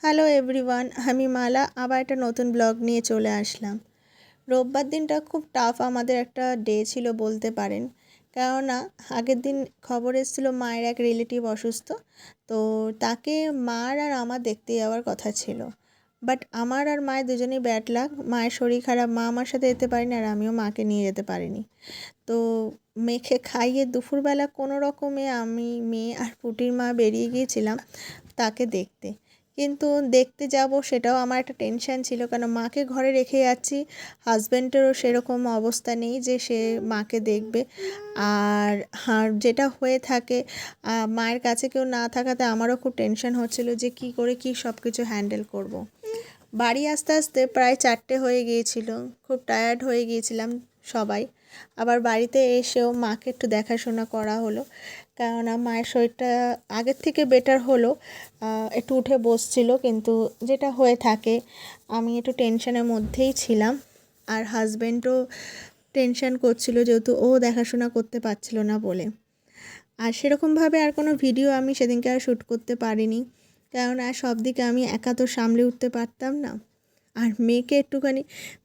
Hello everyone, আমি মালা আবার একটা নতুন ব্লগ নিয়ে চলে আসলাম। রোববার দিনটা খুব টাফ আমাদের একটা ডে ছিল বলতে পারেন। কেননা আগের দিন খবর এসেছিলো মায়ের এক রিলেটিভ অসুস্থ, তো তাকে মার আর আমার দেখতে যাওয়ার কথা ছিল। বাট আমার আর মায়ের দুজনেই ব্যাড লাক, মায়ের শরীর খারাপ, মা আমার সাথে যেতে পারিনি আর আমিও মাকে নিয়ে যেতে পারিনি। তো মেয়েকে খাইয়ে দুপুরবেলা কোনো রকমে আমি, মেয়ে আর পুটির মা বেরিয়ে গিয়েছিলাম তাকে দেখতে। কিন্তু দেখতে যাব সেটাও আমার একটা টেনশান ছিল, কারণ মাকে ঘরে রেখে যাচ্ছি, হাজব্যান্ডেরও সেরকম অবস্থা নেই যে সে মাকে দেখবে। আর যেটা হয়ে থাকে, মায়ের কাছে কেউ না থাকাতে আমারও খুব টেনশান হচ্ছিল যে কী করে কী সব কিছু হ্যান্ডেল করব। বাড়ি আসতে আসতে প্রায় 4টে হয়ে গিয়েছিল, খুব টায়ার্ড হয়ে গিয়েছিলাম সবাই। আবার বাড়িতে এসেও মাকে একটু দেখাশোনা করা হলো, কেননা মায়ের শরীরটা আগের থেকে বেটার হলো, একটু উঠে বসছিল, কিন্তু যেটা হয়ে থাকে আমি একটু টেনশনের মধ্যেই ছিলাম। আর হাজব্যান্ডও টেনশন করছিল যেহেতু ও দেখাশোনা করতে পারছিল না বলে। আর সেরকমভাবে আর কোনো ভিডিও আমি সেদিনকে আর শ্যুট করতে পারিনি, কেননা সব দিকে আমি একা তো সামলে উঠতে পারতাম না। আর মেয়েকে একটুখানি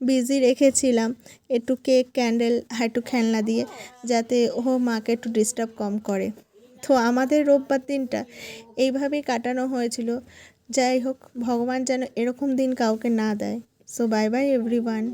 বিজি রেখেছিলাম, একটু কেক, ক্যান্ডেল আর একটু খেলনা দিয়ে, যাতে ও মাকে একটু ডিস্টার্ব কম করে। তো আমাদের রোববার দিনটা এইভাবেই কাটানো হয়েছিল। যাই হোক, ভগবান যেন এরকম দিন কাউকে না দেয়। So bye bye everyone.